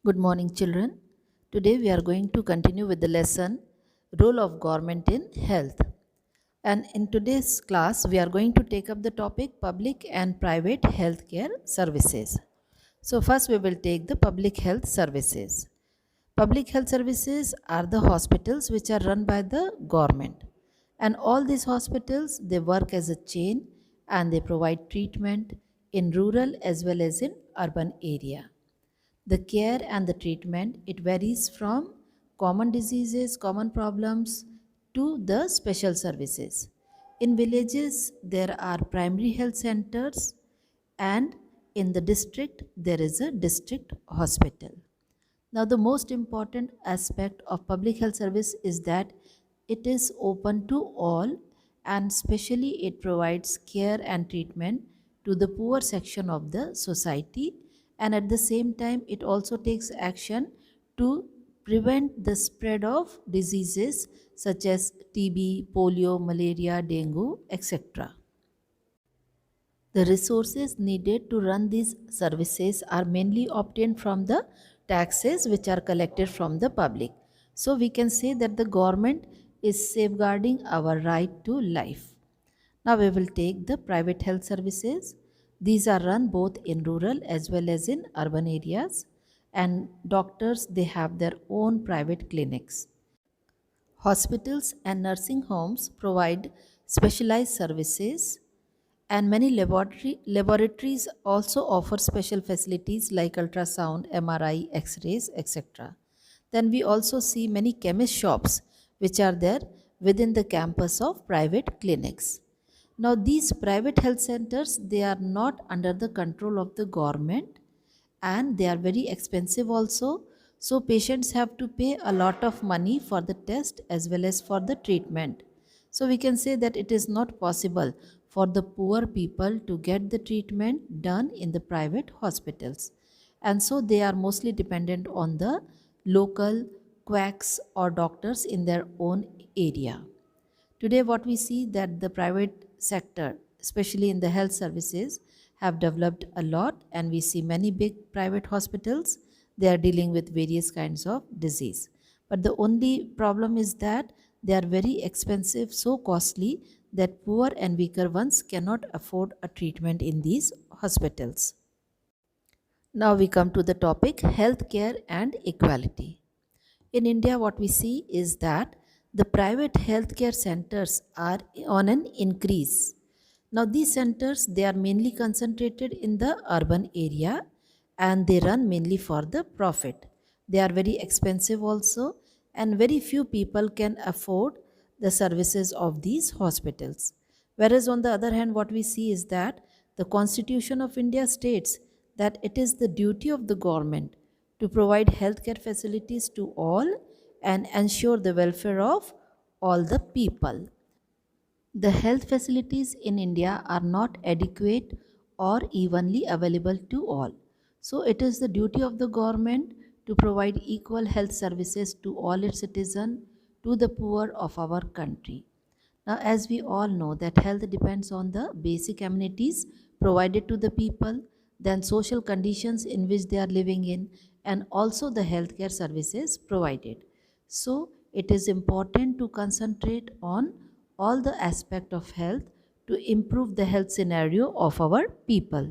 Good morning, children. Today we are going to continue with the lesson Role of Government in Health. And in today's class, we are going to take up the topic Public and Private Healthcare Services. So, first we will take the public health services. Public health services are the hospitals which are run by the government. And all these hospitals they work as a chain and they provide treatment in rural as well as in urban area. The care and the treatment it varies from common diseases, common problems to the special services. In villages there are primary health centers and in the district there is a district hospital. Now, the most important aspect of public health service is that it is open to all and especially it provides care and treatment to the poor section of the society, and at the same time it also takes action to prevent the spread of diseases such as TB, polio, malaria, dengue, etc. The resources needed to run these services are mainly obtained from the taxes which are collected from the public. So we can say that the government is safeguarding our right to life. Now we will take the private health services. These are run both in rural as well as in urban areas, and doctors they have their own private clinics. Hospitals and nursing homes provide specialized services, and many laboratories also offer special facilities like ultrasound, MRI, X rays, etc. Then we also see many chemist shops which are there within the campus of private clinics. Now, these private health centers they are not under the control of the government and they are very expensive also. So patients have to pay a lot of money for the test as well as for the treatment. So we can say that it is not possible for the poor people to get the treatment done in the private hospitals, and so they are mostly dependent on the local quacks or doctors in their own area. Today, what we see that the private sector, especially in the health services, have developed a lot, and we see many big private hospitals. They are dealing with various kinds of disease. But the only problem is that they are very expensive, so costly that poor and weaker ones cannot afford a treatment in these hospitals. Now we come to the topic healthcare and equality. In India, what we see is that the private healthcare centers are on an increase. Now, these centers they are mainly concentrated in the urban area and they run mainly for the profit. They are very expensive also, and very few people can afford the services of these hospitals. Whereas, on the other hand, what we see is that the Constitution of India states that it is the duty of the government to provide healthcare facilities to all and ensure the welfare of all the people. The health facilities in India are not adequate or evenly available to all. So, it is the duty of the government to provide equal health services to all its citizens, to the poor of our country. Now, as we all know, that health depends on the basic amenities provided to the people, then social conditions in which they are living in, and also the healthcare services provided. So, it is important to concentrate on all the aspect of health to improve the health scenario of our people.